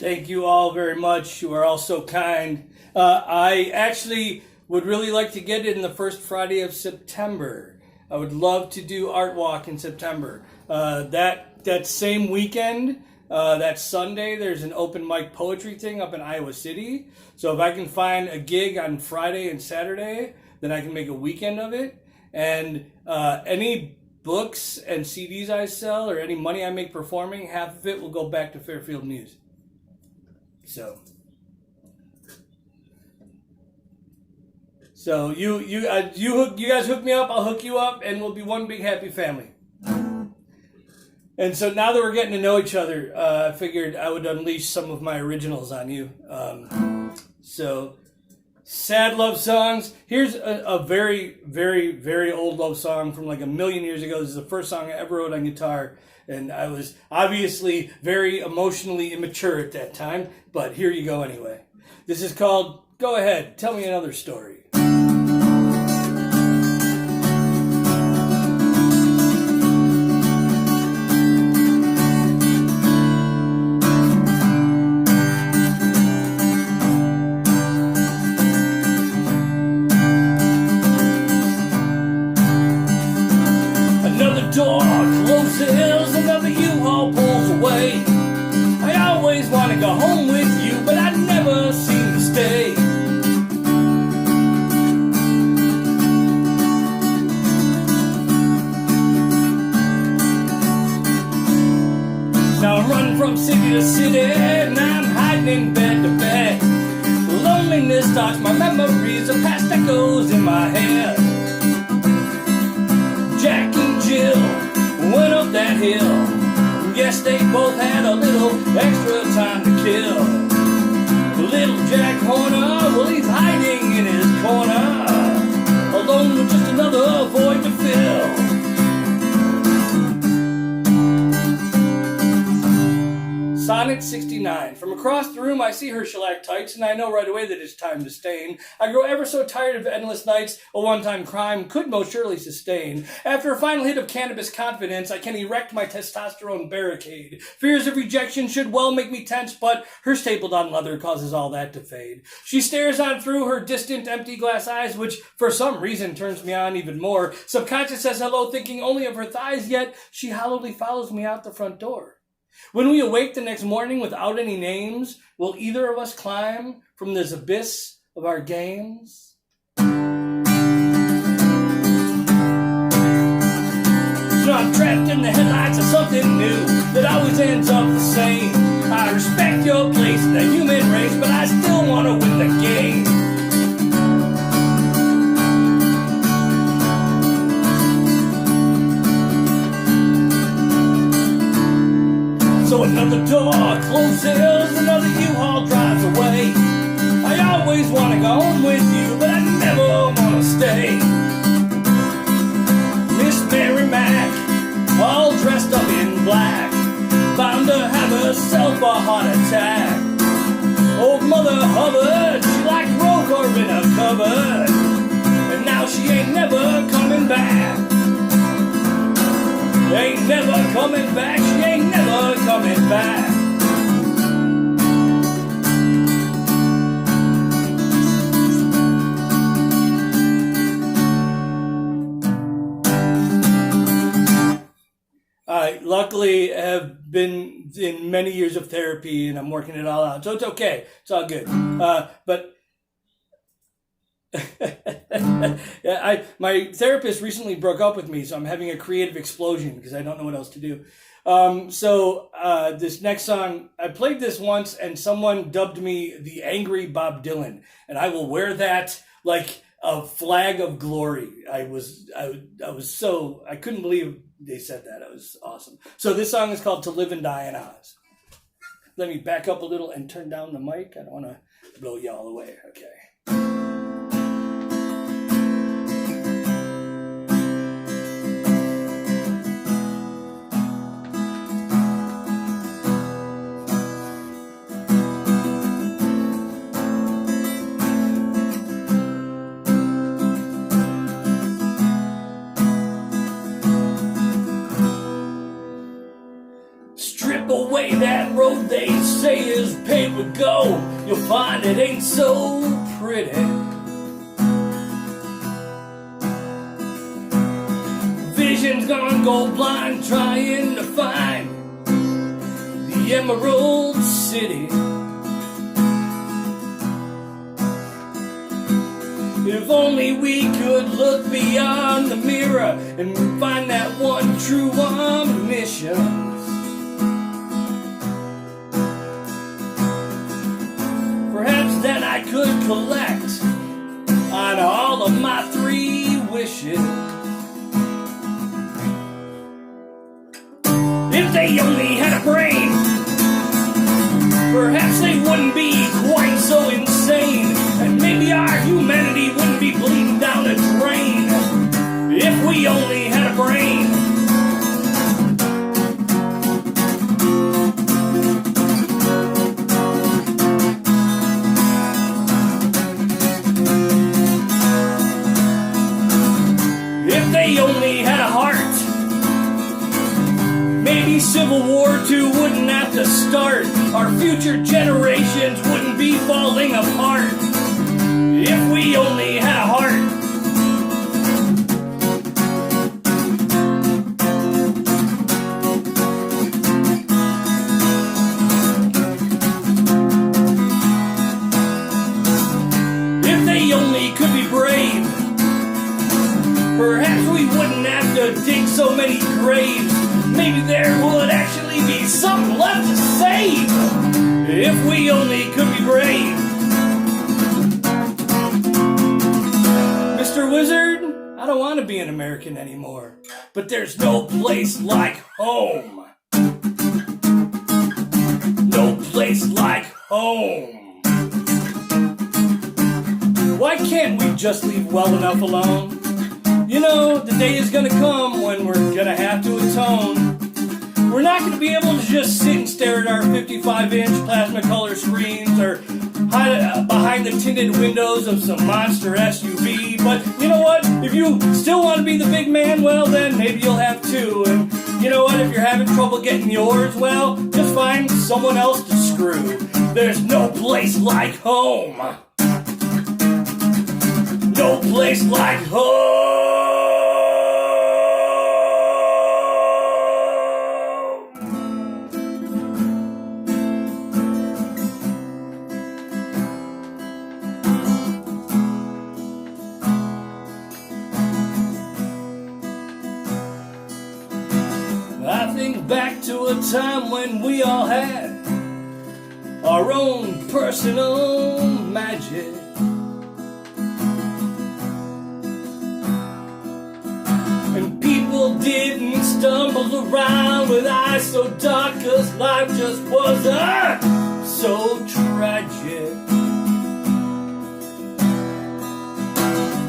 Thank you all very much. You are all so kind. I actually would really like to get it in the first Friday of September. I would love to do Art Walk in September. That same weekend, that Sunday, there's an open mic poetry thing up in Iowa City. So if I can find a gig on Friday and Saturday, then I can make a weekend of it. And any books and CDs I sell or any money I make performing, half of it will go back to Fairfield News. So you guys hook me up, I'll hook you up, and we'll be one big happy family. And so now that we're getting to know each other, I figured I would unleash some of my originals on you. So sad love songs. Here's a very, very, very old love song from like a million years ago. This is the first song I ever wrote on guitar. And I was obviously very emotionally immature at that time, but here you go anyway. This is called Go Ahead, Tell Me Another Story. Another door closes, another U-Haul pulls away. I always want to go home with you, but I never seem to stay. Now I'm running from city to city, and I'm hiding in bed to bed. Loneliness stalks my memories of past echoes in my head. Jack and Jill went up that hill. Guess they both had a little extra time to kill. Little Jack Horner, well, he's hiding in his corner, alone with just another void to fill. Sonnet 69. From across the room I see her stalactites, and I know right away that it's time to stain. I grow ever so tired of endless nights a one-time crime could most surely sustain. After a final hit of cannabis confidence, I can erect my testosterone barricade. Fears of rejection should well make me tense, but her stapled on leather causes all that to fade. She stares on through her distant empty glass eyes, which for some reason turns me on even more. Subconscious says hello, thinking only of her thighs, yet she hollowly follows me out the front door. When we awake the next morning without any names, will either of us climb from this abyss of our games? So I'm trapped in the headlights of something new that always ends up the same. I respect your place in the human race, but I still want to win the game. So another door closes, another U-Haul drives away. I always want to go home with you, but I never want to stay. Miss Mary Mack, all dressed up in black, bound to have herself a heart attack. Old Mother Hubbard, she like roll carve in a cupboard, and now she ain't never coming back. Ain't never coming back, she ain't never coming back. I luckily have been in many years of therapy and I'm working it all out, so it's okay, it's all good. But yeah, my therapist recently broke up with me, so I'm having a creative explosion because I don't know what else to do. This next song, I played this once and someone dubbed me the angry Bob Dylan, and I will wear that like a flag of glory. I was so, I couldn't believe they said that. It was awesome. So this song is called To Live and Die in Oz. Let me back up a little and turn down the mic. I don't want to blow y'all away. Okay. way that road they say is paved with gold, you'll find it ain't so pretty. Vision's gone gold blind, trying to find the Emerald City. If only we could look beyond the mirror and find that one true omniscience. Perhaps then I could collect on all of my 3 wishes. If they only had a brain, perhaps they wouldn't be quite so insane, and maybe our humanity wouldn't be bleeding down the drain. If we only had a brain. If they only had a heart, maybe Civil War II wouldn't have to start. Our future generations wouldn't be falling apart. If we only had a heart. If they only could be brave, perhaps we wouldn't have to dig so many graves. Maybe there would actually be something left to save. If we only could be brave. Mr. Wizard, I don't want to be an American anymore, but there's no place like home. No place like home. Why can't we just leave well enough alone? You know, the day is gonna come when we're gonna have to atone. We're not gonna be able to just sit and stare at our 55-inch plasma color screens or hide behind the tinted windows of some monster SUV. But you know what? If you still want to be the big man, well then maybe you'll have to. And you know what? If you're having trouble getting yours, well, just find someone else to screw. There's no place like home. No place like home. I think back to a time when we all had our own personal magic. And people didn't stumble around with eyes so dark, 'cause life just wasn't so tragic.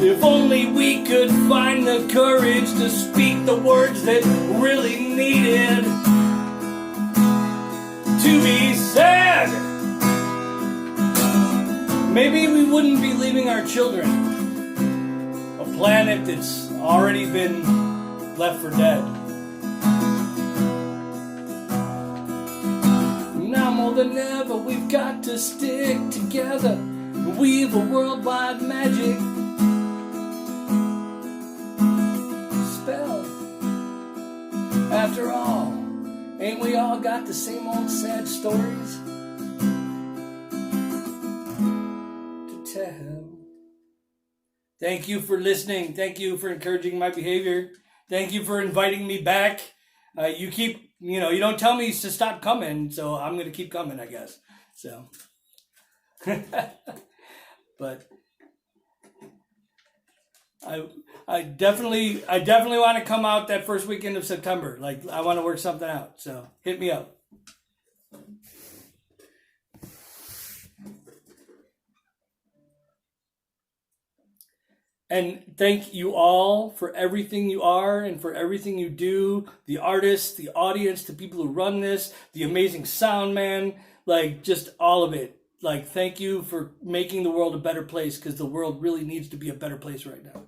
If only we could find the courage to speak the words that really needed to be said, maybe we wouldn't be leaving our children a planet that's already been left for dead. Now more than ever we've got to stick together and weave a worldwide magic spell. After all, ain't we all got the same old sad stories to tell? Thank you for listening. Thank you for encouraging my behavior. Thank you for inviting me back. You don't tell me to stop coming, so I'm going to keep coming, I guess. So, but I definitely want to come out that first weekend of September. Like, I want to work something out. So hit me up. And thank you all for everything you are and for everything you do. The artists, the audience, the people who run this, the amazing sound man, like just all of it. Like, thank you for making the world a better place, because the world really needs to be a better place right now.